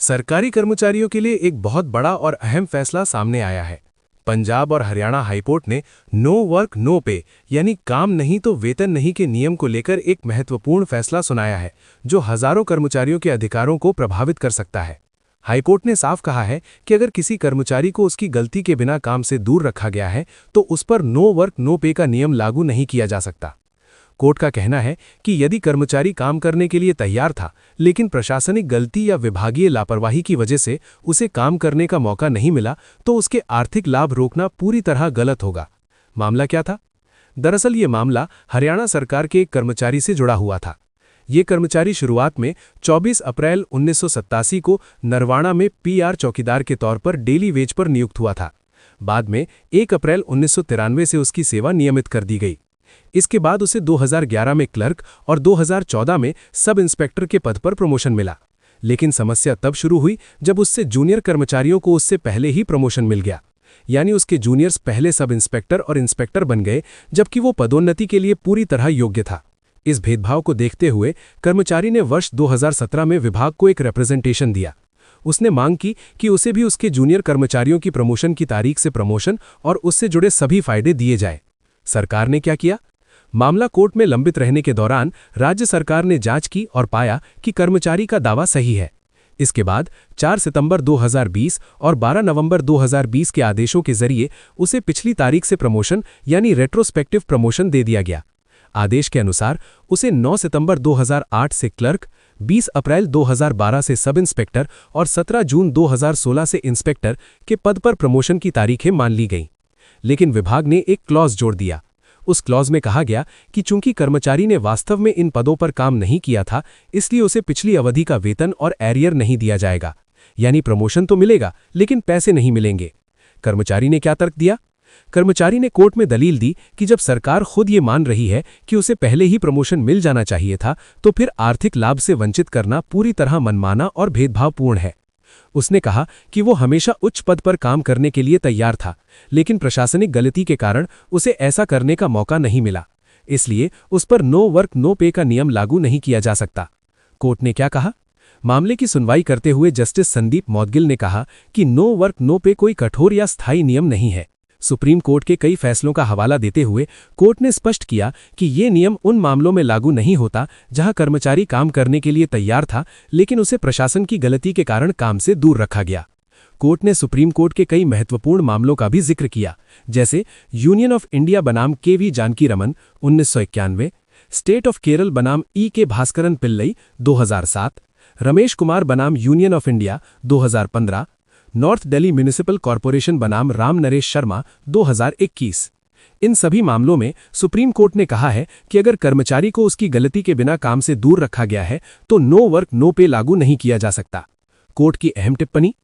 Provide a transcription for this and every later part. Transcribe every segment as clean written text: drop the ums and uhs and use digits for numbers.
सरकारी कर्मचारियों के लिए एक बहुत बड़ा और अहम फैसला सामने आया है। पंजाब और हरियाणा हाईकोर्ट ने नो वर्क नो पे यानी काम नहीं तो वेतन नहीं के नियम को लेकर एक महत्वपूर्ण फैसला सुनाया है, जो हजारों कर्मचारियों के अधिकारों को प्रभावित कर सकता है। हाईकोर्ट ने साफ कहा है कि अगर किसी कर्मचारी को उसकी गलती के बिना काम से दूर रखा गया है तो उस पर नो वर्क नो पे का नियम लागू नहीं किया जा सकता। कोर्ट का कहना है कि यदि कर्मचारी काम करने के लिए तैयार था, लेकिन प्रशासनिक गलती या विभागीय लापरवाही की वजह से उसे काम करने का मौका नहीं मिला, तो उसके आर्थिक लाभ रोकना पूरी तरह गलत होगा। मामला क्या था? दरअसल ये मामला हरियाणा सरकार के एक कर्मचारी से जुड़ा हुआ था। ये कर्मचारी शुरुआत में 24 अप्रैल 1987 को नरवाणा में पीआर चौकीदार के तौर पर डेली वेज पर नियुक्त हुआ था। बाद में 1 अप्रैल 1993 से उसकी सेवा नियमित कर दी गई। इसके बाद उसे 2011 में क्लर्क और 2014 में सब इंस्पेक्टर के पद पर प्रमोशन मिला। लेकिन समस्या तब शुरू हुई जब उससे जूनियर कर्मचारियों को उससे पहले ही प्रमोशन मिल गया, यानी उसके जूनियर्स पहले सब इंस्पेक्टर और इंस्पेक्टर बन गए, जबकि वो पदोन्नति के लिए पूरी तरह योग्य था। इस भेदभाव को देखते हुए कर्मचारी ने वर्ष 2017 में विभाग को एक रिप्रेजेंटेशन दिया। उसने मांग की कि उसे भी उसके जूनियर कर्मचारियों की प्रमोशन की तारीख से प्रमोशन और उससे जुड़े सभी फायदे दिए जाए। सरकार ने क्या किया? मामला कोर्ट में लंबित रहने के दौरान राज्य सरकार ने जांच की और पाया कि कर्मचारी का दावा सही है। इसके बाद 4 सितंबर 2020 और 12 नवंबर 2020 के आदेशों के जरिए उसे पिछली तारीख से प्रमोशन यानी रेट्रोस्पेक्टिव प्रमोशन दे दिया गया। आदेश के अनुसार उसे 9 सितंबर 2008 से क्लर्क, 20 अप्रैल 2012 से सब इंस्पेक्टर और 17 जून 2016 से इंस्पेक्टर के पद पर प्रमोशन की तारीखें मान ली गईं। लेकिन विभाग ने एक क्लॉज जोड़ दिया। उस क्लॉज में कहा गया कि चूंकि कर्मचारी ने वास्तव में इन पदों पर काम नहीं किया था, इसलिए उसे पिछली अवधि का वेतन और एरियर नहीं दिया जाएगा। यानी प्रमोशन तो मिलेगा, लेकिन पैसे नहीं मिलेंगे। कर्मचारी ने क्या तर्क दिया? कर्मचारी ने कोर्ट में दलील दी कि जब सरकार खुद ये मान रही है कि उसे पहले ही प्रमोशन मिल जाना चाहिए था, तो फिर आर्थिक लाभ से वंचित करना पूरी तरह मनमाना और भेदभावपूर्ण है। उसने कहा कि वो हमेशा उच्च पद पर काम करने के लिए तैयार था, लेकिन प्रशासनिक गलती के कारण उसे ऐसा करने का मौका नहीं मिला। इसलिए उस पर नो वर्क नो पे का नियम लागू नहीं किया जा सकता। कोर्ट ने क्या कहा? मामले की सुनवाई करते हुए जस्टिस संदीप मौदगिल ने कहा कि नो वर्क नो पे कोई कठोर या स्थायी नियम नहीं है। सुप्रीम कोर्ट के कई फैसलों का हवाला देते हुए कोर्ट ने स्पष्ट किया कि ये नियम उन मामलों में लागू नहीं होता जहां कर्मचारी काम करने के लिए तैयार था, लेकिन उसे प्रशासन की गलती के कारण काम से दूर रखा गया। कोर्ट ने सुप्रीम कोर्ट के कई महत्वपूर्ण मामलों का भी जिक्र किया, जैसे यूनियन ऑफ इंडिया बनाम K V. Janaki Raman 1991, state of Kerala बनाम ई.के. भास्करन पिल्लई 2007, रमेश कुमार बनाम union of India 2015, north Delhi municipal corporation बनाम राम नरेश शर्मा 2021। इन सभी मामलों में सुप्रीम कोर्ट ने कहा है कि अगर कर्मचारी को उसकी गलती के बिना काम से दूर रखा गया है तो नो वर्क नो पे लागू नहीं किया जा सकता। कोर्ट की अहम टिप्पणी।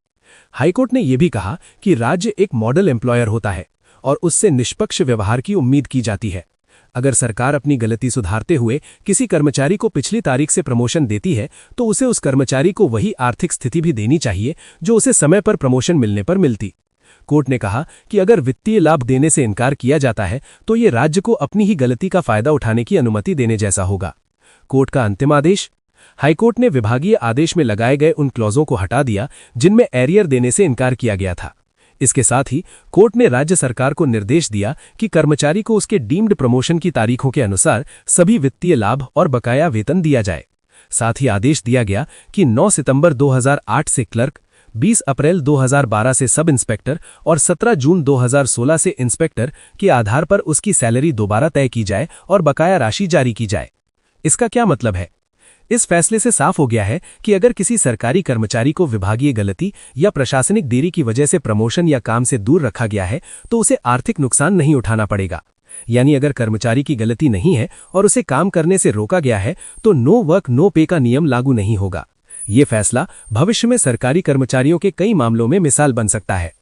हाईकोर्ट ने यह भी कहा कि राज्य एक मॉडल एम्प्लॉयर होता है और उससे निष्पक्ष व्यवहार की उम्मीद की जाती है। अगर सरकार अपनी गलती सुधारते हुए किसी कर्मचारी को पिछली तारीख से प्रमोशन देती है, तो उसे उस कर्मचारी को वही आर्थिक स्थिति भी देनी चाहिए जो उसे समय पर प्रमोशन मिलने पर मिलती। कोर्ट ने कहा कि अगर वित्तीय लाभ देने से इनकार किया जाता है तो ये राज्य को अपनी ही गलती का फायदा उठाने की अनुमति देने जैसा होगा। कोर्ट का अंतिम आदेश। हाईकोर्ट ने विभागीय आदेश में लगाए गए उन क्लॉजों को हटा दिया जिनमें एरियर देने से इनकार किया गया था। इसके साथ ही कोर्ट ने राज्य सरकार को निर्देश दिया कि कर्मचारी को उसके डीम्ड प्रमोशन की तारीखों के अनुसार सभी वित्तीय लाभ और बकाया वेतन दिया जाए। साथ ही आदेश दिया गया कि 9 सितंबर 2008 से क्लर्क, 20 अप्रैल 2012 से सब इंस्पेक्टर और 17 जून 2016 से इंस्पेक्टर के आधार पर उसकी सैलरी दोबारा तय की जाए और बकाया राशि जारी की जाए। इसका क्या मतलब है? इस फैसले से साफ हो गया है कि अगर किसी सरकारी कर्मचारी को विभागीय गलती या प्रशासनिक देरी की वजह से प्रमोशन या काम से दूर रखा गया है तो उसे आर्थिक नुकसान नहीं उठाना पड़ेगा। यानी अगर कर्मचारी की गलती नहीं है और उसे काम करने से रोका गया है तो नो वर्क नो पे का नियम लागू नहीं होगा। ये फैसला भविष्य में सरकारी कर्मचारियों के कई मामलों में मिसाल बन सकता है।